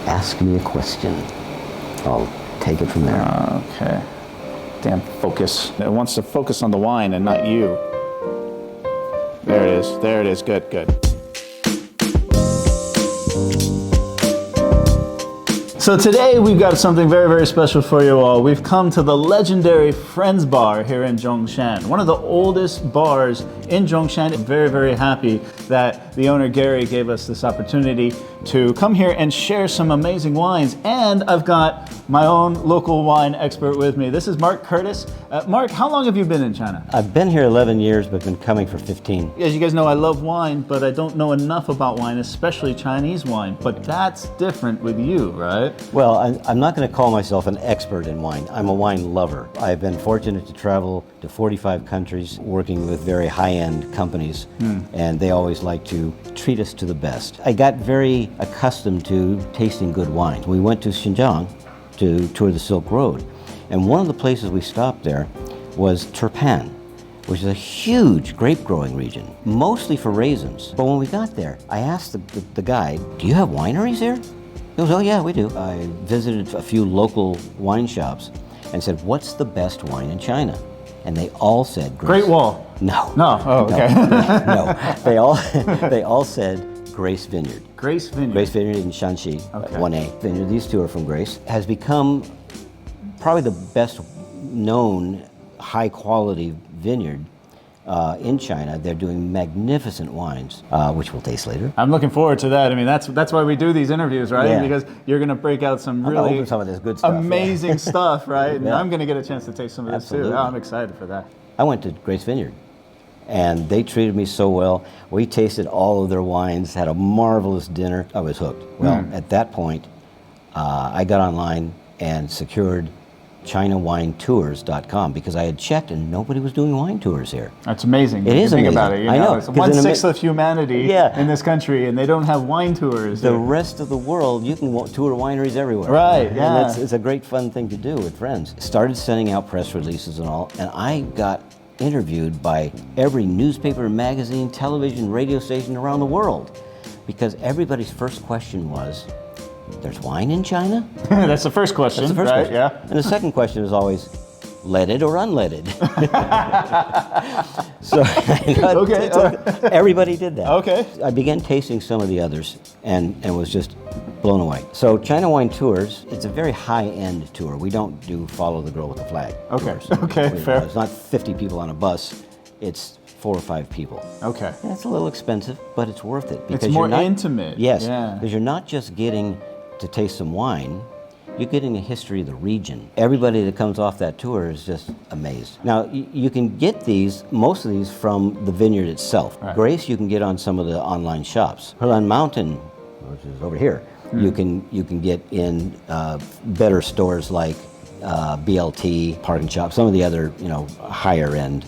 ask me a question. I'll take it from there. Okay. Damn focus. It wants to focus on the wine and not you. There it is. There it is. Good, good. So today we've got something very, very special for you all. We've come to the legendary Friends Bar here in Zhongshan, one of the oldest bars in Zhongshan. I'm very, very happy that the owner Gary gave us this opportunity to come here and share some amazing wines. And I've got my own local wine expert with me. This is Mark Curtis. Mark, how long have you been in China? I've been here 11 years, but been coming for 15. As you guys know, I love wine, but I don't know enough about wine, especially Chinese wine. But that's different with you, right? Well, I'm not going to call myself an expert in wine. I'm a wine lover. I've been fortunate to travel to 45 countries working with very high-end companies, and they always like to treat us to the best. I got very accustomed to tasting good wine. We went to Xinjiang to tour the Silk Road, and one of the places we stopped there was Turpan, which is a huge grape growing region, mostly for raisins. But when we got there, I asked the guide, "Do you have wineries here?" He goes, "Oh yeah, we do." I visited a few local wine shops and said, "What's the best wine in China?" And they all said Great Wall. No. No. Oh, okay. No. They all said Grace Vineyard. Grace Vineyard. Grace Vineyard in Shanxi, Okay. 1A Vineyard. These two are from Grace. Has become probably the best known high quality vineyard in China. They're doing magnificent wines, which we'll taste later. I'm looking forward to that. I mean, that's why we do these interviews, right? Yeah. Because you're going to break out some I'm gonna really open some of this good stuff, yeah. amazing stuff, right? And Yeah. I'm going to get a chance to taste some of this Absolutely. too. Oh, I'm excited for that. I went to Grace Vineyard, and they treated me so well. We tasted all of their wines, had a marvelous dinner. I was hooked. Well, at that point, I got online and secured ChinaWineTours.com because I had checked and nobody was doing wine tours here. That's amazing. It If is you think amazing. about it. You I know, It's 'cause in 1/6 of humanity Yeah. in this country, and they don't have wine tours. The rest of the world, you can tour wineries everywhere. Right, And yeah. it's a great fun thing to do with friends. Started sending out press releases and all, and I got interviewed by every newspaper, magazine, television, radio station around the world because everybody's first question was, "There's wine in China?" That's the first question, That's the first right? question. Yeah. And the second question is always, leaded or unleaded? So Okay. everybody did that. Okay. I began tasting some of the others and was just blown away. So China Wine Tours, it's a very high-end tour. We don't do follow the girl with the flag Okay. tours. Okay, fair. It's not 50 people on a bus. It's 4 or 5 people. Okay. And it's a little expensive, but it's worth it. It's more intimate. Yes, Yeah. because you're not just getting to taste some wine, you're getting a history of the region. Everybody that comes off that tour is just amazed. Now, you can get most of these from the vineyard itself. Right. Grace, you can get on some of the online shops. Helan Mountain, which is over here, you can get in better stores like BLT, Park and Shop, some of the other higher end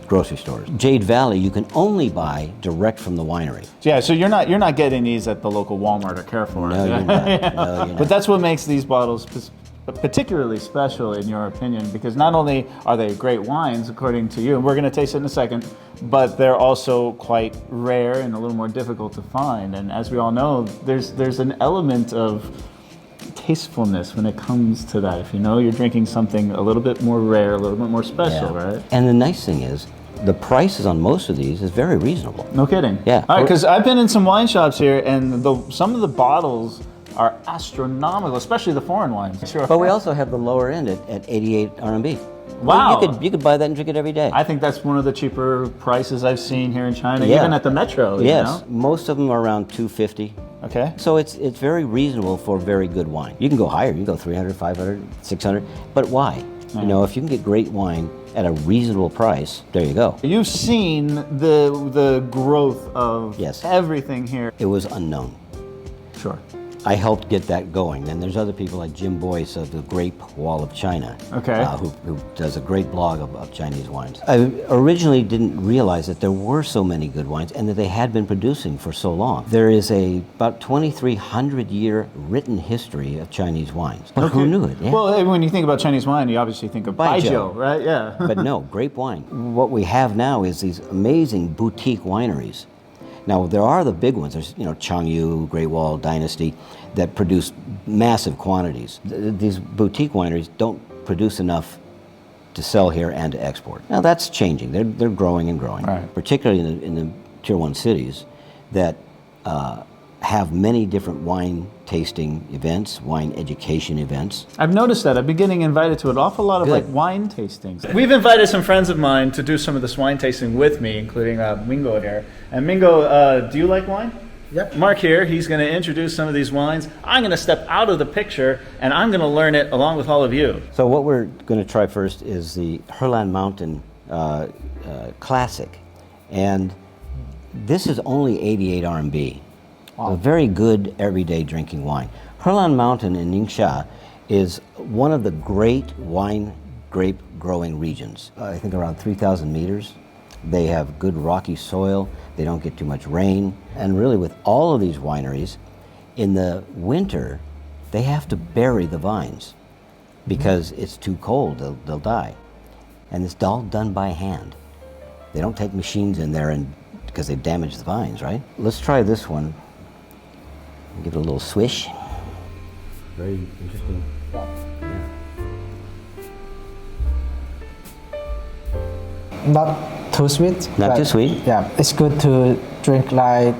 grocery stores. Jade Valley, you can only buy direct from the winery. Yeah, so you're not getting these at the local Walmart or Carrefour. No, you're not. No, you're not. But that's what makes these bottles particularly special, in your opinion, because not only are they great wines, according to you, and we're going to taste it in a second, but they're also quite rare and a little more difficult to find. And as we all know, there's an element of tastefulness when it comes to that. If you know you're drinking something a little bit more rare, a little bit more special, Yeah. right? And the nice thing is, the prices on most of these is very reasonable. No kidding. Yeah. All right, because I've been in some wine shops here, and some of the bottles are astronomical, especially the foreign wines. Sure. But we also have the lower end at 88 RMB. Wow. You could buy that and drink it every day. I think that's one of the cheaper prices I've seen here in China, Yeah. even at the Metro. Yes, You know? most of them are around 250. Okay. So it's very reasonable for very good wine. You can go higher, you can go 300, 500, 600, but why? If you can get great wine at a reasonable price, there you go. You've seen the growth of Yes. everything here. It was unknown. Sure. I helped get that going. And there's other people like Jim Boyce of the Grape Wall of China, Okay. who does a great blog of Chinese wines. I originally didn't realize that there were so many good wines and that they had been producing for so long. There is about 2,300 year written history of Chinese wines. But who knew it? Yeah. Well, when you think about Chinese wine, you obviously think of Baijiu, right? Yeah. But no, grape wine. What we have now is these amazing boutique wineries Now there are the big ones. There's Changyu, Great Wall, Dynasty, that produce massive quantities. These boutique wineries don't produce enough to sell here and to export. Now that's changing. They're growing and growing, Right. particularly in the tier 1 cities that have many different wine tasting events, wine education events. I've noticed that. I've been getting invited to an awful lot of Good. like wine tastings. We've invited some friends of mine to do some of this wine tasting with me, including Mingo here. And Mingo, do you like wine? Yep. Mark here, he's going to introduce some of these wines. I'm going to step out of the picture and I'm going to learn it along with all of you. So what we're going to try first is the Herland Mountain Classic. And this is only 88 RMB. A very good everyday drinking wine. Herland Mountain in Ningxia is one of the great wine grape growing regions. I think around 3,000 meters. They have good rocky soil. They don't get too much rain. And really with all of these wineries, in the winter, they have to bury the vines because it's too cold, they'll die. And it's all done by hand. They don't take machines in there because they damage the vines, right? Let's try this one. Give it a little swish. Very interesting. Not too sweet. Not but too sweet? Yeah, it's good to drink like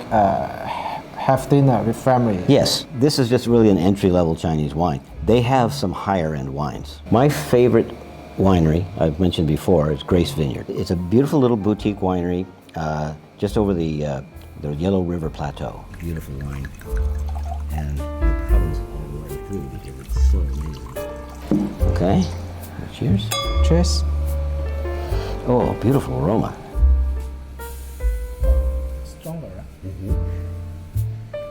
have dinner with family. Yes, this is just really an entry-level Chinese wine. They have some higher-end wines. My favorite winery, I've mentioned before, is Grace Vineyard. It's a beautiful little boutique winery just over the Yellow River Plateau. Beautiful wine. And the province all the way through because it's so amazing. Okay, cheers. Cheers. Oh, beautiful aroma. Stronger.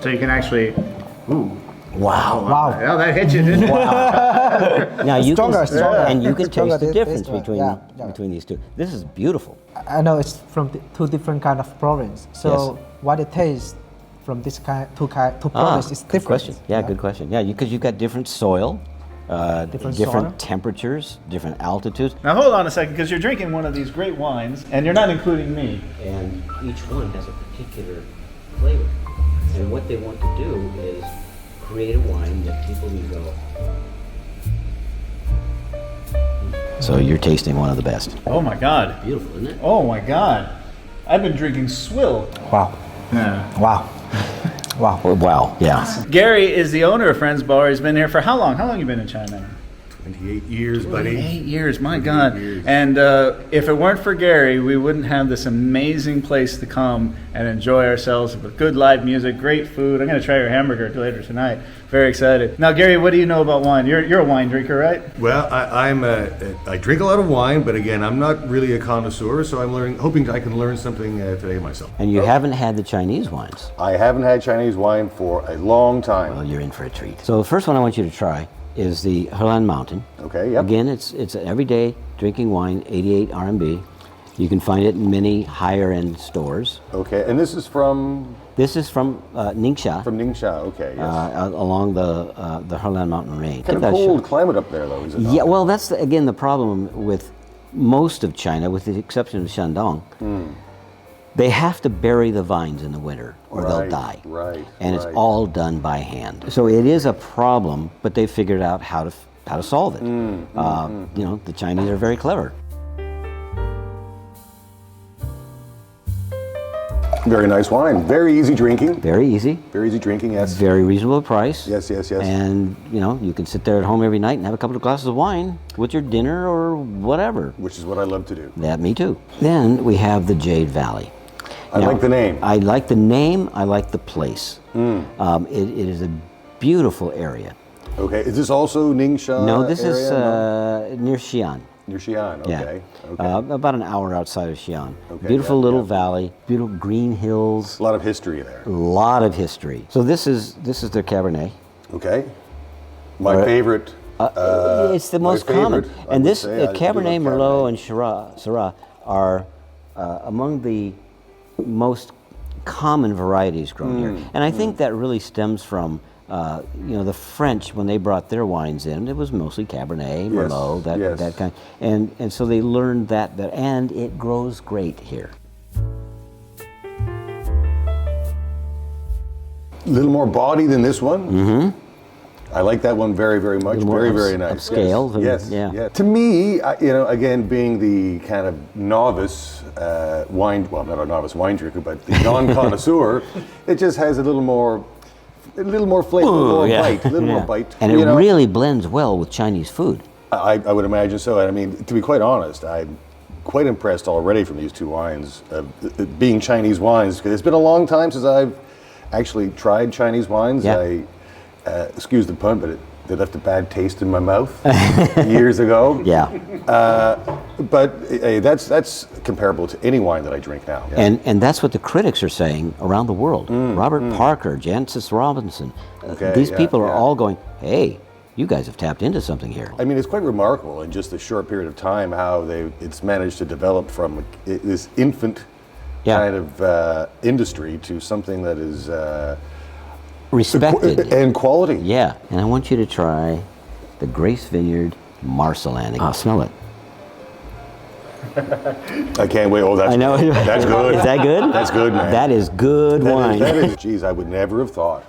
So you can actually, ooh. Wow. Wow. Yeah, that hit you, didn't it? Now you Stronger, can, stronger. and you can Stronger taste the this difference one. between Yeah. between these two. This is beautiful. I know it's from two different kind of province. So Yes. what it tastes from this two province is good different. question. Yeah, good question. Yeah, because you've got different soil, Different different soil. temperatures, different altitudes, Now hold on a second, because you're drinking one of these great wines, and you're not including me. and each one has a particular flavor. And what they want to do is create a wine that people can go. So you're tasting one of the best. Oh my God. Beautiful, isn't it? Oh my God. I've been drinking swill. Wow. Yeah. Wow. Wow. Oh, wow, yeah. Gary is the owner of Friends Bar. He's been here for how long? How long have you been in China? 28 years, buddy. 8 years, my God. 28 years. And if it weren't for Gary, we wouldn't have this amazing place to come and enjoy ourselves with good live music, great food. I'm going to try your hamburger later tonight. Very excited. Now, Gary, what do you know about wine? You're a wine drinker, right? Well, I drink a lot of wine, but again, I'm not really a connoisseur, so I'm hoping I can learn something today myself. And you haven't had the Chinese wines. I haven't had Chinese wine for a long time. Well, you're in for a treat. So the first one I want you to try is the Herland Mountain. Okay, yep. Again, it's an everyday drinking wine, 88 RMB. You can find it in many higher end stores. Okay, and this is from This is from Ningxia, Ningxia. Okay, yes. along the Herland Mountain range. Kind Give of that a cold shot. climate up there, though, is it not? Yeah, well, that's again the problem with most of China, with the exception of Shandong. They have to bury the vines in the winter or they'll Right, die. right, And it's right. all done by hand. So it is a problem, but they figured out how to solve it. You know, the Chinese are very clever. Very nice wine. Very easy drinking. Very easy, Very easy drinking, yes. very reasonable price. Yes, yes, yes. And you know, you can sit there at home every night and have a couple of glasses of wine with your dinner or whatever. Which is what I love to do. That, me too. Then we have the Jade Valley. I Now, like the name. I like the name. I like the place. It is a beautiful area. Okay, is this also Ningxia No, this is area? near Xi'an. Near Xi'an, okay. Yeah. Okay. About an hour outside of Xi'an. Okay, Beautiful yeah, little yeah. valley, beautiful green hills, A lot of history there. a lot of history. So this is their Cabernet. Okay. My Right. favorite. It's the my most common. favorite, I And would this say. I do Cabernet love Merlot Cabernet. and Syrah are among the most common varieties grown here. And I think that really stems from the French, when they brought their wines in, it was mostly Cabernet, Merlot, yes. that kind. And so they learned that, and it grows great here. little more body than this one. Mm-hmm. I like that one very, very much. Very, very nice. Upscale. Yes. Yeah. To me, again, being the kind of novice wine, well, not a novice wine drinker, but the non-connoisseur, it just has a little more flavor, a little more bite. And it really blends well with Chinese food. I would imagine so. And I mean, to be quite honest, I'm quite impressed already from these two wines, being Chinese wines, because it's been a long time since I've actually tried Chinese wines. Yeah. Excuse the pun, but they left a bad taste in my mouth years ago. Yeah. But that's comparable to any wine that I drink now. Yeah. And that's what the critics are saying around the world. Robert Parker, Jancis Robinson, these people are all going, hey, you guys have tapped into something here. I mean, it's quite remarkable in just a short period of time how it's managed to develop from this infant kind of industry to something that is respected and quality. Yeah, and I want you to try the Grace Vineyard Marcellan. Smell it. I can't wait. Oh, that's I know. That's good. Is that good? That's good, man. That is good wine. Geez, I would never have thought.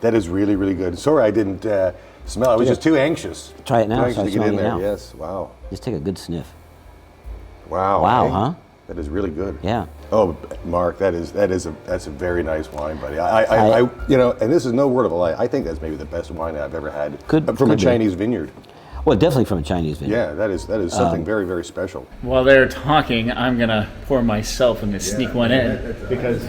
That is really, really good. Sorry, I didn't smell. I was just too anxious. Try it now. Too anxious to get in there. Now. Yes. Wow. Just take a good sniff. Wow. Wow, hey? huh? That is really good. Yeah. Oh, Mark, that's a very nice wine, buddy. I and this is no word of a lie. I think that's maybe the best wine I've ever had from a Chinese vineyard. Well, definitely from a Chinese vineyard. Yeah, that is something very, very special. While they're talking, I'm gonna pour myself and sneak one in because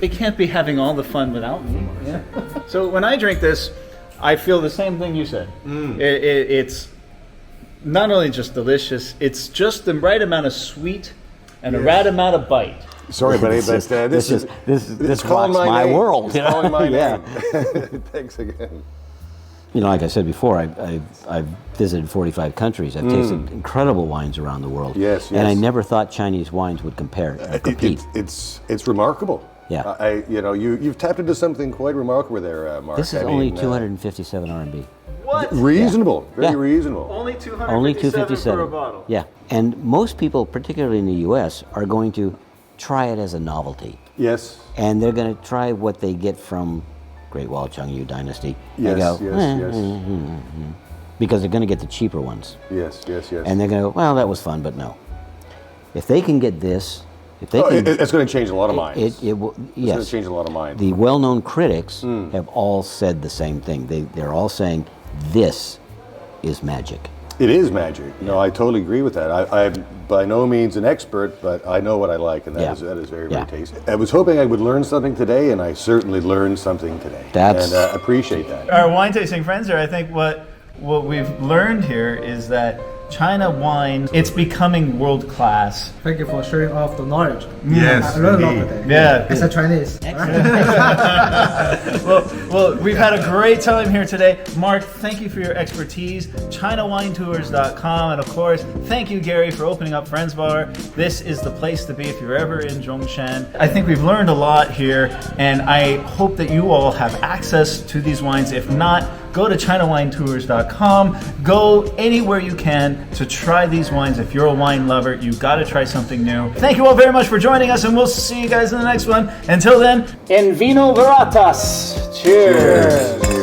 they can't be having all the fun without me. Yeah. So when I drink this, I feel the same thing you said. It's not only just delicious, it's just the right amount of sweet and the right amount of bite. Sorry, buddy, but this rocks my world. It's calling my Yeah. name. Thanks again. Like I said before, I've visited 45 countries. I've tasted incredible wines around the world. Yes. And I never thought Chinese wines would compete. It's remarkable. Yeah. You've tapped into something quite remarkable there, Mark. This is only 257 RMB. What? Reasonable. Very reasonable. Only 257 Only 257 for a bottle. Yeah. And most people, particularly in the U.S., are going to try it as a novelty. Yes. And they're going to try what they get from Great Wall Chengyu Dynasty. Yes, go, yes. because they're going to get the cheaper ones. Yes. And they're going to go, well, that was fun, but no. If they can get this, if they can, it's going to change a lot of minds. It will. Yes. It's going to change a lot of minds. The well-known critics have all said the same thing. They're all saying this is magic. It is magic. No, I totally agree with that. I'm by no means an expert, but I know what I like, and that is very, very tasty. I was hoping I would learn something today, and I certainly learned something today. And appreciate that. Our wine tasting friends here, I think what we've learned here is that China wine, it's becoming world class. Thank you for sharing off the knowledge. Yes, I learned a lot indeed. today. Yeah. It's a Chinese. Well, we've had a great time here today. Mark, thank you for your expertise. ChinaWineTours.com. And of course, thank you, Gary, for opening up Friends Bar. This is the place to be if you're ever in Zhongshan. I think we've learned a lot here, and I hope that you all have access to these wines. If not, go to ChinaWineTours.com. Go anywhere you can to try these wines. If you're a wine lover, you've got to try something new. Thank you all very much for joining us, and we'll see you guys in the next one. Until then, in vino veritas. Cheers.